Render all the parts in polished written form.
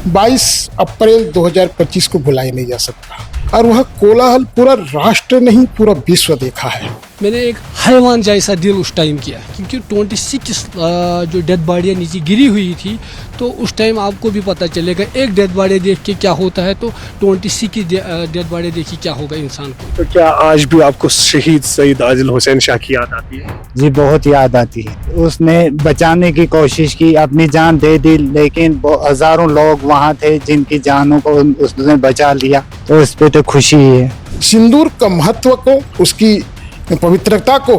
22 अप्रैल 2025 को भुलाया नहीं जा सकता और वह कोलाहल पूरा राष्ट्र नहीं पूरा विश्व देखा है। मैंने एक हैवान जैसा दिल उस टाइम किया, क्योंकि 26 जो डेड बॉडियाँ नीचे गिरी हुई थी, तो उस टाइम आपको भी पता चलेगा एक डेड बॉडी देख के क्या होता है, तो 26 की डेड बॉडी देखी क्या होगा इंसान को। तो क्या आज भी आपको शहीद सईद आदिल हुसैन शाह की याद आती है? जी बहुत याद आती है। उसने बचाने की कोशिश की, अपनी जान दे दी, लेकिन हजारों लोग वहाँ थे जिनकी जानों को उसने बचा लिया, तो इस पे तो खुशी है। सिंदूर का महत्व को, उसकी पवित्रता को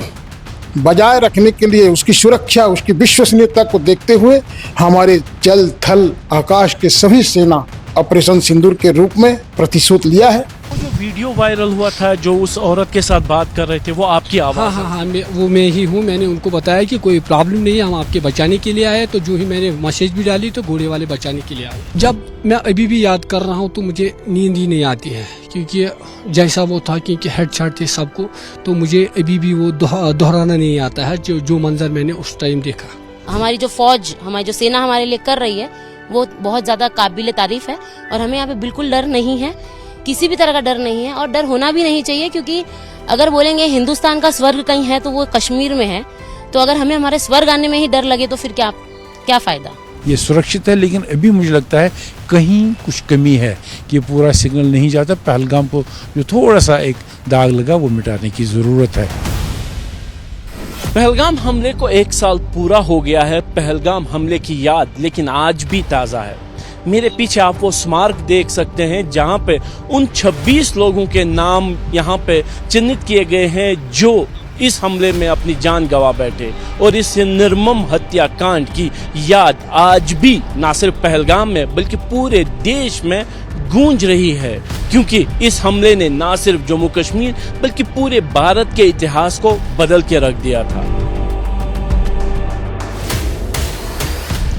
बजाय रखने के लिए, उसकी सुरक्षा, उसकी विश्वसनीयता को देखते हुए हमारे जल थल आकाश के सभी सेना ऑपरेशन सिंदूर के रूप में प्रतिशोध लिया है। वो जो वीडियो वायरल हुआ था, जो उस औरत के साथ बात कर रहे थे, वो आपकी आवाज़? हाँ, वो मैं ही हूँ। मैंने उनको बताया कि कोई प्रॉब्लम नहीं है, हम आपके बचाने के लिए आए। तो जो ही मैंने मैसेज भी डाली तो घोड़े वाले बचाने के लिए आए। जब मैं अभी भी याद कर रहा हूँ तो मुझे नींद ही नहीं आती है, क्योंकि जैसा वो था, क्योंकि हेडशॉट थे सबको, तो मुझे अभी भी वो दोहराना नहीं आता है जो मंजर मैंने उस टाइम देखा। हमारी जो फौज, हमारी जो सेना हमारे लिए कर रही है, वो बहुत ज़्यादा काबिल तारीफ है और हमें यहाँ पे बिल्कुल डर नहीं है, किसी भी तरह का डर नहीं है और डर होना भी नहीं चाहिए, क्योंकि अगर बोलेंगे हिंदुस्तान का स्वर्ग कहीं है तो वो कश्मीर में है। तो अगर हमें हमारे स्वर्ग आने में ही डर लगे तो फिर क्या फ़ायदा। ये सुरक्षित है, लेकिन अभी मुझे लगता है कहीं कुछ कमी है कि पूरा सिग्नल नहीं जाता। पहलगाम को जो थोड़ा सा एक दाग लगा वो मिटाने की ज़रूरत है। पहलगाम हमले को 1 साल पूरा हो गया है। पहलगाम हमले की याद लेकिन आज भी ताज़ा है। मेरे पीछे आप वो स्मारक देख सकते हैं जहां पे उन 26 लोगों के नाम यहां पे चिन्हित किए गए हैं जो इस हमले में अपनी जान गंवा बैठे, और इस निर्मम हत्याकांड की याद आज भी ना सिर्फ पहलगाम में बल्कि पूरे देश में गूंज रही है, क्योंकि इस हमले ने ना सिर्फ जम्मू कश्मीर बल्कि पूरे भारत के इतिहास को बदल के रख दिया था।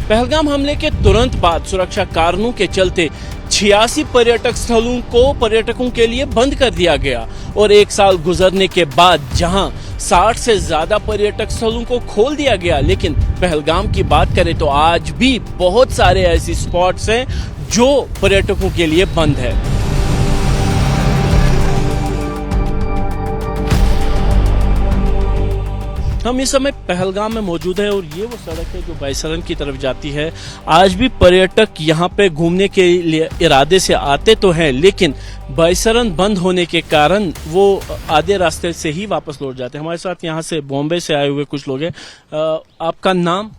पहलगाम हमले के तुरंत बाद सुरक्षा कारणों के चलते 86 पर्यटक स्थलों को पर्यटकों के लिए बंद कर दिया गया, और 1 साल गुजरने के बाद जहां 60 से ज्यादा पर्यटक स्थलों को खोल दिया गया, लेकिन पहलगाम की बात करें तो आज भी बहुत सारे ऐसी स्पॉट्स हैं जो पर्यटकों के लिए बंद है। हम इस समय पहलगाम में मौजूद है और ये वो सड़क है जो बाईसरन की तरफ जाती है। आज भी पर्यटक यहाँ पे घूमने के लिए इरादे से आते तो हैं, लेकिन बाईसरन बंद होने के कारण वो आधे रास्ते से ही वापस लौट जाते हैं। हमारे साथ यहाँ से बॉम्बे से आए हुए कुछ लोग हैं। आपका नाम?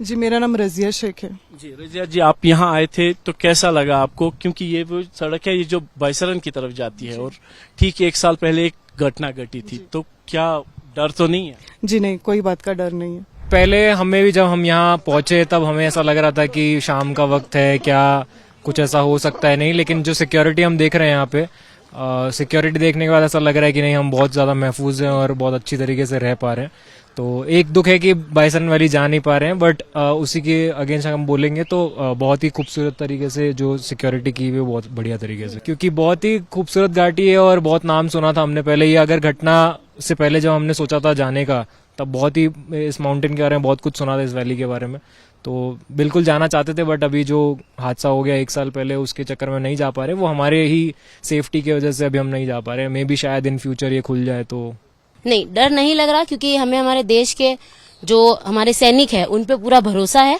जी मेरा नाम रजिया शेख है। जी रजिया जी, आप यहाँ आए थे तो कैसा लगा आपको? क्योंकि ये वो सड़क है ये जो बाईसरन की तरफ जाती है और ठीक 1 साल पहले एक घटना घटी थी, तो क्या डर तो नहीं है? जी नहीं, कोई बात का डर नहीं है। पहले हमें भी जब हम यहाँ पहुंचे तब हमें ऐसा लग रहा था कि शाम का वक्त है, क्या कुछ ऐसा हो सकता है, नहीं। लेकिन जो सिक्योरिटी हम देख रहे हैं यहाँ पे, सिक्योरिटी देखने के बाद ऐसा लग रहा है कि नहीं, हम बहुत ज़्यादा महफूज हैं और बहुत अच्छी तरीके से रह पा रहे हैं। तो एक दुख है कि बाईसरन वैली जा नहीं पा रहे हैं, बट उसी के अगेंस्ट हम बोलेंगे तो बहुत ही खूबसूरत तरीके से जो सिक्योरिटी की हुई है बहुत बढ़िया तरीके से, क्योंकि बहुत ही खूबसूरत घाटी है और बहुत नाम सुना था हमने पहले। ये अगर घटना से पहले जब हमने सोचा था जाने का, तब बहुत ही इस माउंटेन के बारे में बहुत कुछ सुना था, इस वैली के बारे में, तो बिल्कुल जाना चाहते थे। बट अभी जो हादसा हो गया 1 साल पहले, उसके चक्कर में नहीं जा पा रहे। वो हमारे ही सेफ्टी की वजह से अभी हम नहीं जा पा रहे। मे भी शायद इन फ्यूचर ये खुल जाए तो। नहीं, डर नहीं लग रहा, क्योंकि हमें हमारे देश के जो हमारे सैनिक हैं उन पे पूरा भरोसा है।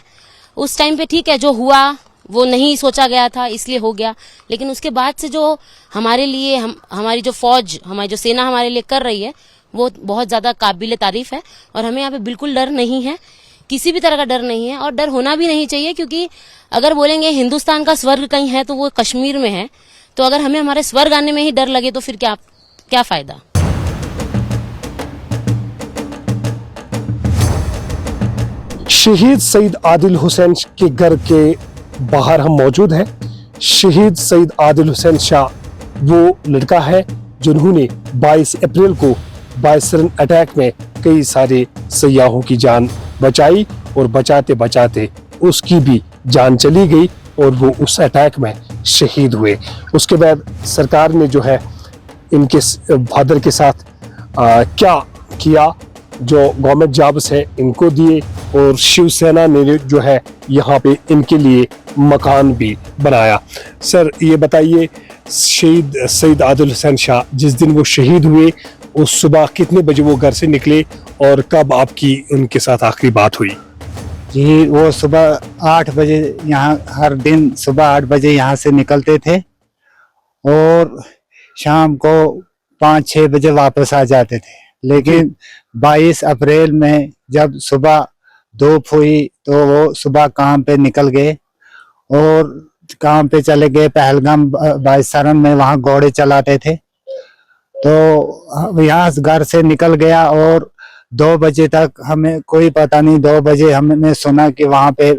उस टाइम पे ठीक है, जो हुआ वो नहीं सोचा गया था इसलिए हो गया, लेकिन उसके बाद से जो हमारे लिए हमारी जो फौज, हमारी जो सेना हमारे लिए कर रही है, वो बहुत ज़्यादा काबिल तारीफ है और हमें यहाँ पे बिल्कुल डर नहीं है, किसी भी तरह का डर नहीं है और डर होना भी नहीं चाहिए, क्योंकि अगर बोलेंगे हिंदुस्तान का स्वर्ग कहीं है तो वो कश्मीर में है। तो अगर हमें हमारे स्वर्ग आने में ही डर लगे तो फिर क्या फ़ायदा। शहीद सईद आदिल हुसैन के घर के बाहर हम मौजूद हैं। शहीद सईद आदिल हुसैन शाह वो लड़का है जिन्होंने 22 अप्रैल को बाईसरन अटैक में कई सारे सयाहों की जान बचाई और बचाते बचाते उसकी भी जान चली गई और वो उस अटैक में शहीद हुए। उसके बाद सरकार ने जो है इनके फादर के साथ क्या किया जो गवर्नमेंट जॉब्स है इनको दिए, और शिवसेना ने जो है यहाँ पे इनके लिए मकान भी बनाया। सर ये बताइए, शहीद सईद आदिल हुसैन शाह जिस दिन वो शहीद हुए उस सुबह कितने बजे वो घर से निकले और कब आपकी उनके साथ आखिरी बात हुई? जी वो सुबह 8 बजे यहाँ, हर दिन सुबह 8 बजे यहाँ से निकलते थे और शाम को 5-6 बजे वापस आ जाते थे। लेकिन 22 अप्रैल में जब सुबह धूप हुई तो वो सुबह काम पे निकल गए और काम पे चले गए पहलगाम बाईसरन में, वहाँ घोड़े चलाते थे। तो यहाँ घर से निकल गया और 2 बजे तक हमें कोई पता नहीं, 2 बजे हमने सुना कि वहाँ पे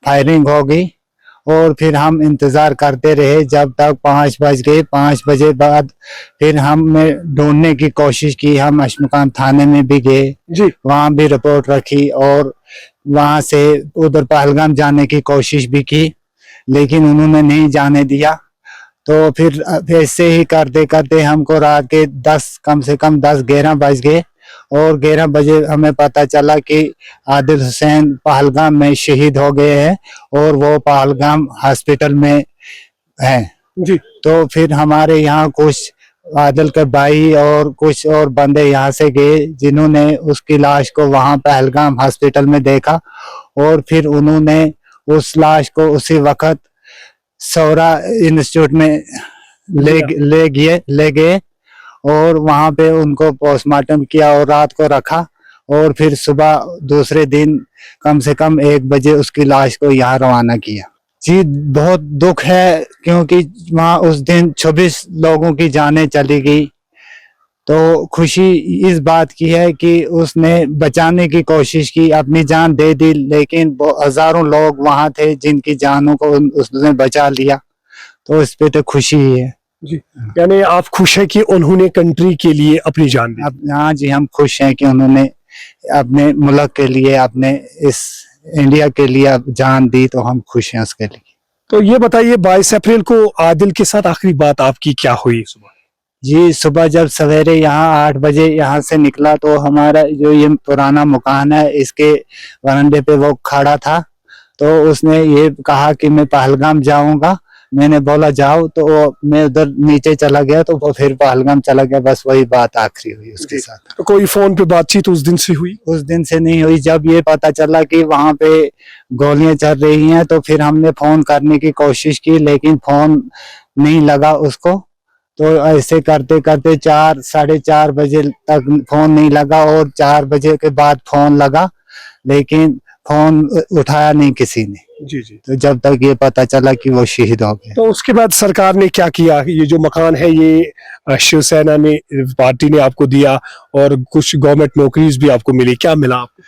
फायरिंग हो गई और फिर हम इंतजार करते रहे जब तक 5 बज गए। 5 बजे बाद फिर हमने ढूंढने की कोशिश की, हम अशमुकाम थाने में भी गए जी, वहाँ भी रिपोर्ट रखी और वहाँ से उधर पहलगाम जाने की कोशिश भी की, लेकिन उन्होंने नहीं जाने दिया। तो फिर ऐसे ही करते करते हमको रात के कम से कम 10-11 बज गए और 11 बजे हमें पता चला कि आदिल हुसैन पहलगाम में शहीद हो गए हैं और वो पहलगाम हॉस्पिटल में हैं जी। तो फिर हमारे यहाँ कुछ आदिल के भाई और कुछ और बंदे यहाँ से गए जिन्होंने उसकी लाश को वहाँ पहलगाम हॉस्पिटल में देखा और फिर उन्होंने उस लाश को उसी वक्त सौरा इंस्टीट्यूट में ले गए और वहां पे उनको पोस्टमार्टम किया और रात को रखा और फिर सुबह दूसरे दिन कम से कम 1 बजे उसकी लाश को यहाँ रवाना किया। जी बहुत दुख है क्योंकि वहाँ उस दिन 26 लोगों की जानें चली गई। तो खुशी इस बात की है कि उसने बचाने की कोशिश की, अपनी जान दे दी, लेकिन हजारों लोग वहाँ थे जिनकी जानों को उसने बचा लिया। तो इस पे तो खुशी ही है जी। यानी आप खुश हैं कि उन्होंने कंट्री के लिए अपनी जान दी? हाँ जी, हम खुश हैं कि उन्होंने अपने मुल्क के लिए, अपने इस इंडिया के लिए जान दी, तो हम खुश हैं उसके लिए। तो ये बताइए 22 अप्रैल को आदिल के साथ आखिरी बात आपकी क्या हुई सुबह? जी सुबह जब सवेरे यहाँ 8 बजे यहाँ से निकला तो हमारा जो ये पुराना मकान है इसके वरांडे पे वो खड़ा था। तो उसने ये कहा कि मैं पहलगाम जाऊंगा। मैंने बोला जाओ, तो मैं उधर नीचे चला गया तो वो फिर पहलगाम चला गया। बस वही बात आखिरी हुई उसके साथ। तो कोई फोन पे बातचीत उस दिन से हुई? उस दिन से नहीं हुई। जब ये पता चला कि वहां पे गोलियां चल रही हैं तो फिर हमने फोन करने की कोशिश की, लेकिन फोन नहीं लगा उसको। तो ऐसे करते करते 4-4:30 बजे तक फोन नहीं लगा और 4 बजे के बाद फोन लगा, लेकिन फोन उठाया नहीं किसी ने जी जी। तो जब तक ये पता चला कि वो शहीद हो गए। तो उसके बाद सरकार ने क्या किया? ये जो मकान है ये शिवसेना ने, पार्टी ने आपको दिया और कुछ गवर्नमेंट नौकरीज भी आपको मिली, क्या मिला आपको?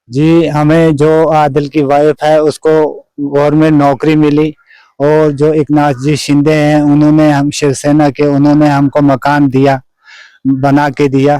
जी हमें जो आदिल की वाइफ है उसको गवर्नमेंट नौकरी मिली और जो एकनाथ जी शिंदे हैं उन्होंने, हम शिवसेना के, उन्होंने हमको मकान दिया, बना के दिया।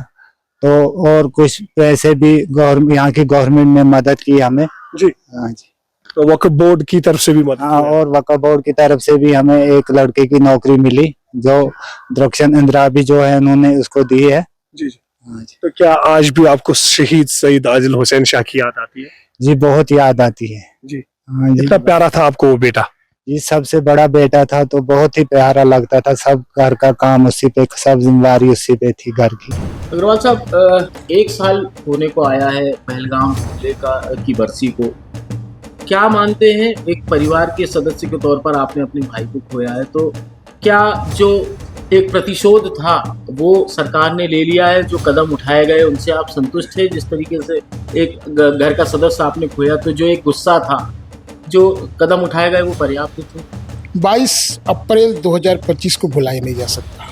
तो और कुछ पैसे भी यहाँ की गवर्नमेंट ने मदद की हमें जी। हाँ जी। तो वक्फ बोर्ड की तरफ से भी मदद? हाँ, और वक्फ बोर्ड की तरफ से भी हमें एक लड़के की नौकरी मिली जो दरख्शन इंदिराबी जो है उन्होंने उसको दी है जी जी। हाँ जी। तो क्या आज भी आपको शहीद सईद आदिल हुसैन शाह की याद आती है? जी बहुत याद आती है जी। हाँ जी। कितना प्यारा था आपको वो बेटा? जी सबसे बड़ा बेटा था, तो बहुत ही प्यारा लगता था। सब घर का काम उसी पे, सब जिम्मेदारी उसी पे थी घर की। अग्रवाल साहब 1 साल होने को आया है पहलगाम हमले की बरसी को। क्या मानते हैं, एक परिवार के सदस्य के तौर पर आपने अपने भाई को खोया है, तो क्या जो एक प्रतिशोध था वो सरकार ने ले लिया है? जो कदम उठाए गए उनसे आप संतुष्ट थे? जिस तरीके से एक घर का सदस्य आपने खोया, तो जो एक गुस्सा था, जो कदम उठाए गए वो पर्याप्त थे? 22 अप्रैल 2025 को भुलाया नहीं जा सकता।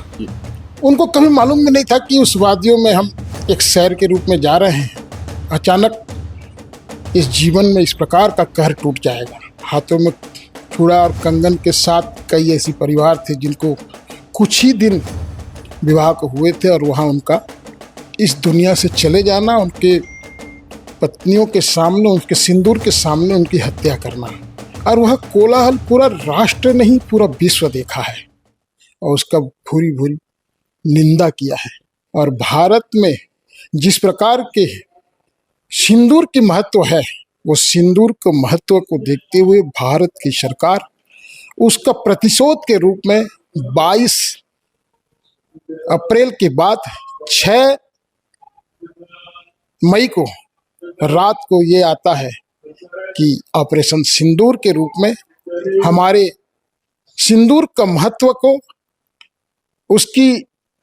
उनको कभी मालूम भी नहीं था कि उस वादियों में हम एक सैर के रूप में जा रहे हैं। अचानक इस जीवन में इस प्रकार का कहर टूट जाएगा। हाथों में चूड़ा और कंगन के साथ कई ऐसी परिवार थे जिनको कुछ ही दिन विवाह को हुए थे और वहाँ उनका इस दुनिया से चले जाना, उनके पत्नियों के सामने, उनके सिंदूर के सामने उनकी हत्या करना, और वह कोलाहल पूरा राष्ट्र नहीं पूरा विश्व देखा है और उसका भूरी भूरी निंदा किया है। और भारत में जिस प्रकार के सिंदूर की महत्व है, वो सिंदूर के महत्व को देखते हुए भारत की सरकार उसका प्रतिशोध के रूप में 22 अप्रैल के बाद 6 मई को रात को ये आता है कि ऑपरेशन सिंदूर के रूप में हमारे सिंदूर का महत्व को, उसकी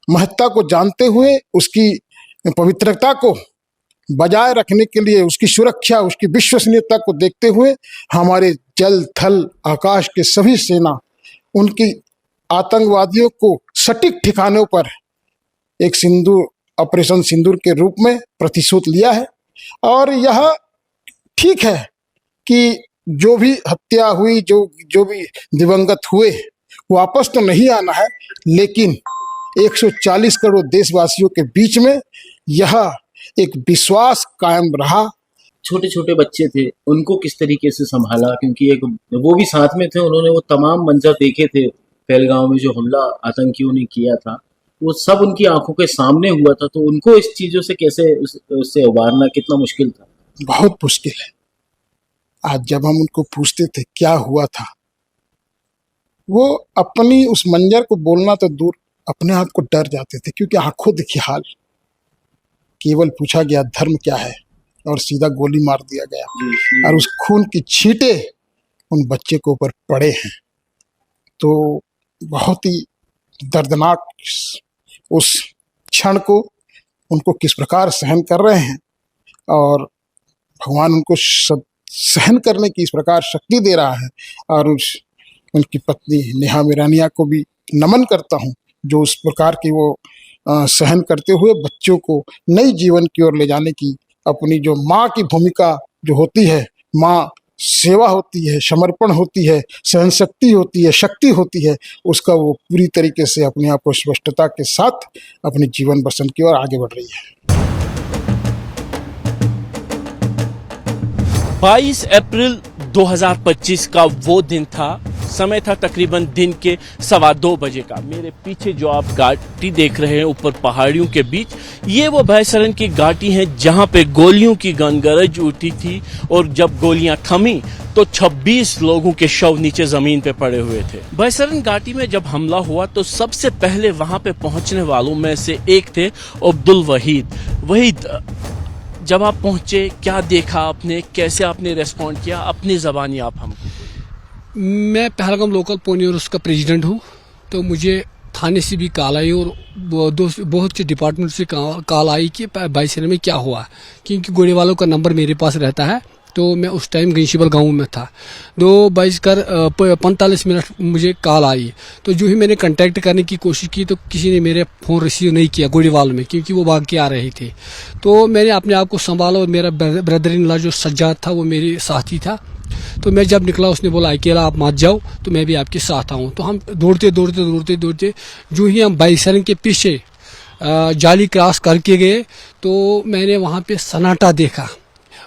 महत्ता को जानते हुए, उसकी पवित्रता को बजाय रखने के लिए, उसकी सुरक्षा, उसकी विश्वसनीयता को देखते हुए हमारे जल थल आकाश के सभी सेना उनकी आतंकवादियों को सटीक ठिकानों पर एक सिंदूर ऑपरेशन सिंदूर के रूप में प्रतिशोध लिया है। और यह ठीक है कि जो भी हत्या हुई, जो भी दिवंगत हुए, वापस तो नहीं आना है, लेकिन 140 करोड़ देशवासियों के बीच में यह एक विश्वास कायम रहा। छोटे छोटे बच्चे थे, उनको किस तरीके से संभाला, क्योंकि एक वो भी साथ में थे, उन्होंने वो तमाम मंजर देखे थे पहलगांव में जो हमला आतंकियों ने किया था, वो सब उनकी आंखों के सामने हुआ था। तो उनको इस चीजों से कैसे उससे उबारना कितना मुश्किल था? बहुत मुश्किल है। आज जब हम उनको पूछते थे क्या हुआ था, वो अपनी उस मंजर को बोलना तो दूर, अपने आप को डर जाते थे, क्योंकि आंखों देखी हाल। केवल पूछा गया धर्म क्या है और सीधा गोली मार दिया गया, और उस खून की छींटे उन बच्चे के ऊपर पड़े हैं। तो बहुत ही दर्दनाक उस क्षण को उनको किस प्रकार सहन कर रहे हैं, और भगवान उनको सहन करने की इस प्रकार शक्ति दे रहा है। और उनकी पत्नी नेहा मीरानिया को भी नमन करता हूँ, जो उस प्रकार की वो सहन करते हुए बच्चों को नई जीवन की ओर ले जाने की अपनी जो माँ की भूमिका जो होती है, माँ सेवा होती है, समर्पण होती है, सहन शक्ति होती है, शक्ति होती है, उसका वो पूरी तरीके से अपने आप को स्पष्टता के साथ अपने जीवन बसंत की ओर आगे बढ़ रही है। 22 अप्रैल 2025 का वो दिन था। समय था तकरीबन दिन के 2:15 बजे का। मेरे पीछे जो आप घाटी देख रहे हैं ऊपर पहाड़ियों के बीच, ये वो भैसरन की घाटी है जहां पे गोलियों की गनगरज उठी थी, और जब गोलियां थमी तो 26 लोगों के शव नीचे जमीन पे पड़े हुए थे। भैसरन घाटी में जब हमला हुआ तो सबसे पहले वहां पे पहुंचने वालों में से एक थे अब्दुल वहीद। जब आप पहुंचे, क्या देखा आपने, कैसे आपने रेस्पॉन्ड किया, अपनी ज़बानी आप हमको? मैं पहलगाम लोकल पोनियोरस का प्रेसिडेंट हूँ। तो मुझे थाने से भी कॉल आई और बहुत से डिपार्टमेंट से कॉल आई कि बाईसर में क्या हुआ, क्योंकि गोली वालों का नंबर मेरे पास रहता है। तो मैं उस टाइम गंशीबल गांव में था। 2:45 मुझे कॉल आई। तो जो ही मैंने कांटेक्ट करने की कोशिश की तो किसी ने मेरे फ़ोन रिसीव नहीं किया गोली वालों में, क्योंकि वो भाग के आ रहे थे। तो मैंने अपने आप को संभाला, और मेरा ब्रदर इन लॉ जो सज्जाद था वो मेरे साथी था। तो मैं जब निकला, उसने बोला अकेला आप मत जाओ, तो मैं भी आपके साथ आऊँ। तो हम दौड़ते जो ही हम बाईसरन के पीछे जाली क्रॉस करके गए तो मैंने वहाँ पे सन्नाटा देखा।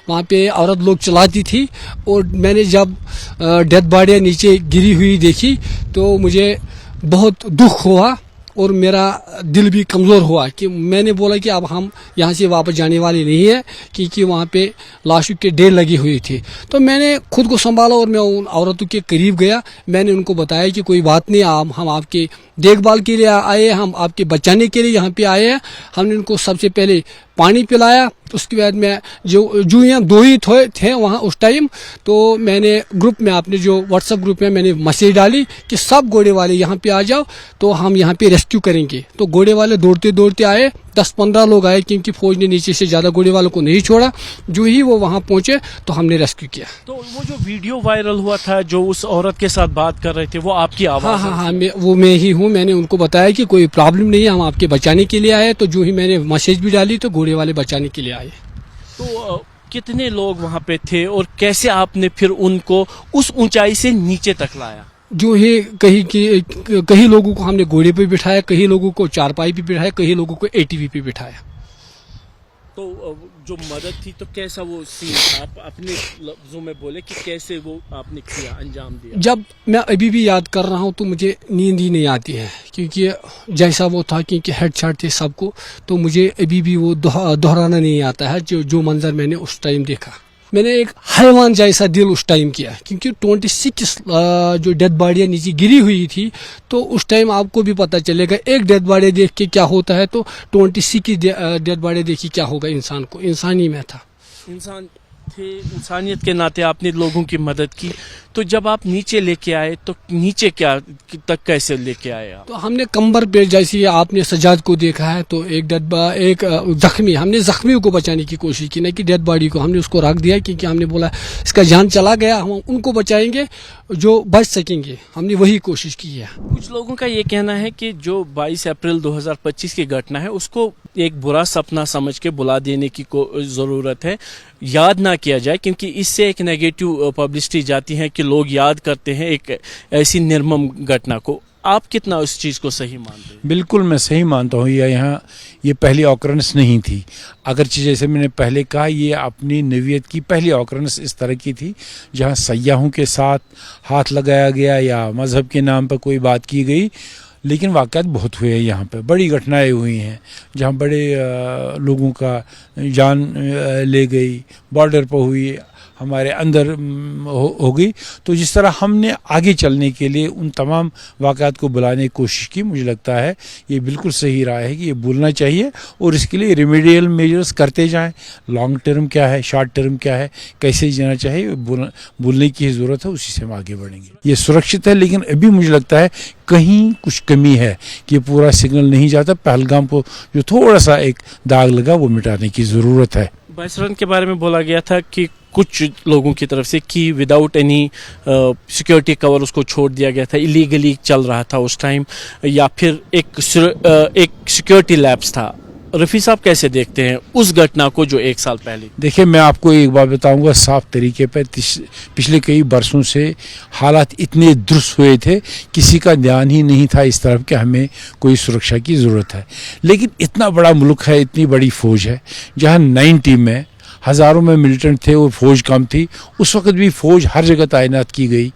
वहाँ पे औरत लोग चलाती थी, और मैंने जब डेड बॉडी नीचे गिरी हुई देखी तो मुझे बहुत दुख हुआ, और मेरा दिल भी कमज़ोर हुआ कि मैंने बोला कि अब हम यहाँ से वापस जाने वाले नहीं है, क्योंकि वहाँ पे लाशों के ढेर लगी हुई थी। तो मैंने खुद को संभाला और मैं उन औरतों के करीब गया। मैंने उनको बताया कि कोई बात नहीं, हम आपके देखभाल के लिए आए हैं, हम आपके बचाने के लिए यहाँ पे आए हैं। हमने उनको सबसे पहले पानी पिलाया। उसके बाद में जो यहाँ 2 ही थे वहाँ उस टाइम, तो मैंने ग्रुप में, अपने जो व्हाट्सएप ग्रुप में मैंने मैसेज डाली कि सब घोड़े वाले यहाँ पे आ जाओ, तो हम यहाँ पे रेस्क्यू करेंगे। तो घोड़े वाले दौड़ते आए, 10-15 लोग आए, क्योंकि फौज ने नीचे से ज़्यादा घोड़े वालों को नहीं छोड़ा। जो ही वो वहाँ पहुँचे तो हमने रेस्क्यू किया। तो वो जो वीडियो वायरल हुआ था, जो उस औरत के साथ बात कर रहे थे, वो आपकी आवाज़? हाँ, वो मैं ही हूँ। मैंने उनको बताया कि कोई प्रॉब्लम नहीं है, हम आपके बचाने के लिए आए। तो जो ही मैंने मैसेज भी डाली तो घोड़े वाले बचाने के लिए आए। तो कितने लोग वहाँ पे थे, और कैसे आपने फिर उनको उस ऊंचाई से नीचे तक लाया? जो है कई लोगों को हमने घोड़े पे बिठाया, कई लोगों को चारपाई पे बिठाया, कई लोगों को ATV पे बिठाया। तो जो मदद थी तो कैसा वो सीन था, आप अपने लफ्जों में बोले कि कैसे वो आपने किया, अंजाम दिया? जब मैं अभी भी याद कर रहा हूँ तो मुझे नींद ही नहीं आती है, क्योंकि जैसा वो था, क्योंकि हेडशॉट थे सबको, तो मुझे अभी भी वो दोहराना नहीं आता है जो मंजर मैंने उस टाइम देखा। मैंने एक हैवान जैसा दिल उस टाइम किया, क्योंकि 26 जो डेड बॉडियाँ नीचे गिरी हुई थी, तो उस टाइम आपको भी पता चलेगा एक डेड बॉडी देख के क्या होता है, तो 26 की डेड बॉडी देखी क्या होगा इंसान को। इंसान ही मैं था, इंसान थे, इंसानियत के नाते आपने लोगों की मदद की। तो जब आप नीचे लेके आए तो नीचे क्या तक कैसे लेके आए आप? तो हमने कंबर पे, जैसे आपने सजाद को देखा है, तो एक जख्मी, हमने जख्मी को बचाने की कोशिश की, नहीं कि डेड बॉडी को हमने उसको रख दिया, क्योंकि हमने बोला इसका जान चला गया, हम उनको बचाएंगे जो बच सकेंगे, हमने वही कोशिश की है। कुछ लोगों का ये कहना है कि जो 22 अप्रैल 2025 की घटना है उसको एक बुरा सपना समझ के बुला देने की ज़रूरत है, याद ना किया जाए, क्योंकि इससे एक नेगेटिव पब्लिसिटी जाती है कि लोग याद करते हैं एक ऐसी निर्मम घटना को। आप कितना उस चीज़ को सही मानते हैं? बिल्कुल मैं सही मानता हूँ। ये पहली ऑकरेंस नहीं थी, अगर जैसे मैंने पहले कहा, ये अपनी नवीयत की पहली ऑकरेंस इस तरह की थी जहाँ सयाहों के साथ हाथ लगाया गया या मज़हब के नाम पर कोई बात की गई। लेकिन वाक़यात बहुत हुए हैं यहाँ पे, बड़ी घटनाएं हुई हैं जहाँ बड़े लोगों का जान ले गई, बॉर्डर पर हुई, हमारे अंदर हो गई। तो जिस तरह हमने आगे चलने के लिए उन तमाम वाक़यात को बुलाने की कोशिश की, मुझे लगता है ये बिल्कुल सही राय है कि ये भूलना चाहिए और इसके लिए रेमेडियल मेजर्स करते जाएं। लॉन्ग टर्म क्या है, शॉर्ट टर्म क्या है, कैसे जाना चाहिए, भूलने की ज़रूरत है, उसी से हम आगे बढ़ेंगे। ये सुरक्षित है, लेकिन अभी मुझे लगता है कहीं कुछ कमी है कि पूरा सिग्नल नहीं जाता। पहलगाम को जो थोड़ा सा एक दाग लगा वो मिटाने की ज़रूरत है। 22 रन के बारे में बोला गया था कि कुछ लोगों की तरफ से कि विदाउट एनी सिक्योरिटी कवर उसको छोड़ दिया गया था, इलीगली चल रहा था उस टाइम, या फिर एक सिक्योरिटी लैप्स था। रफ़ी साहब कैसे देखते हैं उस घटना को जो 1 साल पहले? देखिए, मैं आपको एक बात बताऊंगा साफ तरीके पर, पिछले कई बरसों से हालात इतने दुरुस्त हुए थे, किसी का ध्यान ही नहीं था इस तरफ कि हमें कोई सुरक्षा की ज़रूरत है। लेकिन इतना बड़ा मुल्क है, इतनी बड़ी फ़ौज है, जहाँ 9 टीम में हज़ारों में मिलिटेंट थे और फौज कम थी, उस वक्त भी फौज हर जगह तैनात की गई।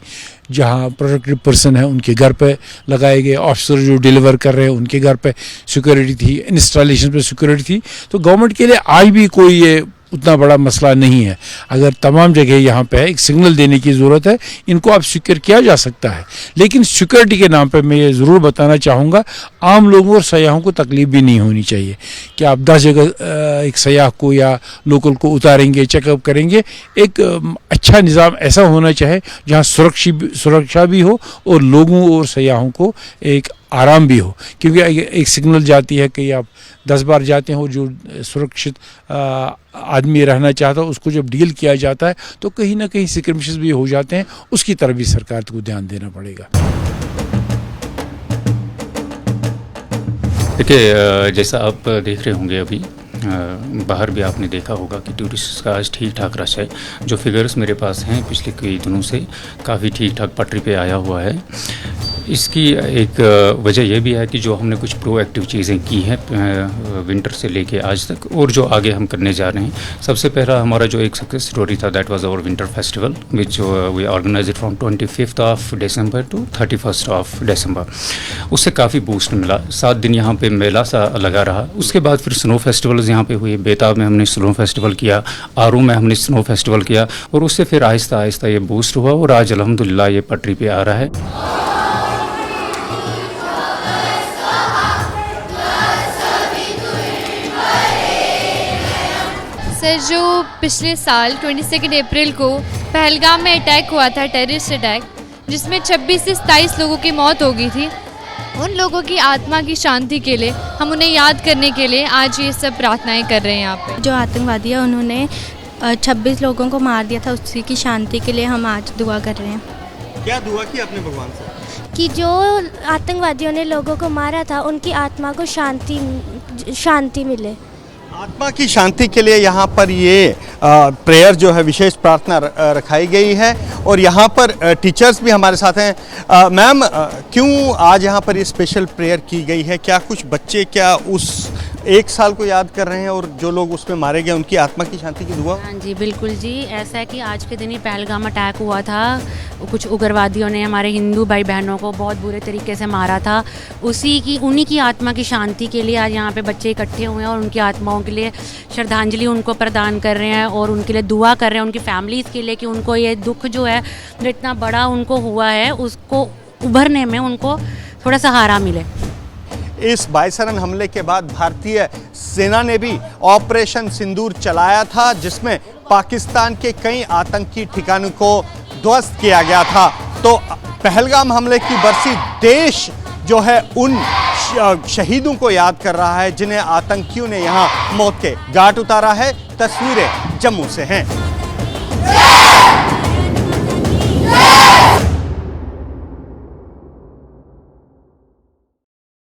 जहाँ प्रोटेक्टिव पर्सन है उनके घर पे लगाए गए, ऑफिसर जो डिलीवर कर रहे हैं उनके घर पे सिक्योरिटी थी, इंस्टॉलेशन पे सिक्योरिटी थी। तो गवर्नमेंट के लिए आज भी कोई ये उतना बड़ा मसला नहीं है। अगर तमाम जगह यहाँ पे एक सिग्नल देने की ज़रूरत है, इनको अब सिक्योर किया जा सकता है। लेकिन सिक्योरिटी के नाम पे मैं ये ज़रूर बताना चाहूँगा, आम लोगों और सयाहों को तकलीफ भी नहीं होनी चाहिए कि आप 10 जगह एक सयाह को या लोकल को उतारेंगे, चेकअप करेंगे। एक अच्छा निज़ाम ऐसा होना चाहिए जहाँ सुरक्षा भी हो और लोगों और सयाहों को एक आराम भी हो, क्योंकि एक सिग्नल जाती है कि आप 10 बार जाते हो, जो सुरक्षित आदमी रहना चाहता है उसको जब डील किया जाता है तो कहीं ना कहीं स्क्रैम्बल्स भी हो जाते हैं। उसकी तरफ भी सरकार को ध्यान देना पड़ेगा। देखिए, जैसा आप देख रहे होंगे अभी बाहर भी आपने देखा होगा कि टूरिस्ट का आज ठीक ठाक रश है। जो फिगर्स मेरे पास हैं पिछले कई दिनों से काफ़ी ठीक ठाक पटरी पे आया हुआ है। इसकी एक वजह यह भी है कि जो हमने कुछ प्रोएक्टिव चीज़ें की हैं विंटर से लेके आज तक, और जो आगे हम करने जा रहे हैं। सबसे पहला हमारा जो एक सक्सेस स्टोरी था, that was our winter festival which we organise it from 25th of December to 31st of December. उससे काफ़ी बूस्ट मिला। 7 दिन यहाँ पे मेला सा लगा रहा। उसके बाद फिर स्नो फेस्टिवल्स यहाँ पे हुए। बेताब में हमने स्नो फेस्टिवल किया, आरू में हमने स्नो फेस्टिवल किया, और उससे फिर आहिस्ता आहिस्ता ये बूस्ट हुआ और आज अल्हम्दुलिल्लाह ये पटरी पे आ रहा है। सर, जो पिछले साल 22 अप्रैल को पहलगाम में अटैक हुआ था, टेररिस्ट अटैक, जिसमें 26 से 27 लोगों की मौत हो गई थी, उन लोगों की आत्मा की शांति के लिए, हम उन्हें याद करने के लिए आज ये सब प्रार्थनाएं कर रहे हैं यहाँ पे। जो आतंकवादी है उन्होंने 26 लोगों को मार दिया था, उसी की शांति के लिए हम आज दुआ कर रहे हैं। क्या दुआ की अपने भगवान से? कि जो आतंकवादियों ने लोगों को मारा था उनकी आत्मा को शांति मिले। आत्मा की शांति के लिए यहाँ पर ये प्रेयर जो है, विशेष प्रार्थना रखाई गई है। और यहाँ पर टीचर्स भी हमारे साथ हैं। मैम, क्यों आज यहाँ पर ये स्पेशल प्रेयर की गई है? क्या कुछ बच्चे क्या उस 1 साल को याद कर रहे हैं और जो लोग उसमें मारे गए उनकी आत्मा की शांति की दुआ। हाँ जी बिल्कुल जी, ऐसा है कि आज के दिन ही पहलगाम अटैक हुआ था। कुछ उग्रवादियों ने हमारे हिंदू भाई बहनों को बहुत बुरे तरीके से मारा था। उन्हीं की आत्मा की शांति के लिए आज यहाँ पे बच्चे इकट्ठे हुए हैं और उनकी आत्माओं के लिए श्रद्धांजलि उनको प्रदान कर रहे हैं और उनके लिए दुआ कर रहे हैं, उनकी फैमिलीज़ के लिए, कि उनको ये दुख जो है जो इतना बड़ा उनको हुआ है उसको उभरने में उनको थोड़ा सहारा मिले। इस बायसरन हमले के बाद भारतीय सेना ने भी ऑपरेशन सिंदूर चलाया था, जिसमें पाकिस्तान के कई आतंकी ठिकानों को ध्वस्त किया गया था। तो पहलगाम हमले की बरसी देश जो है उन शहीदों को याद कर रहा है जिन्हें आतंकियों ने यहाँ मौत के घाट उतारा है। तस्वीरें जम्मू से हैं।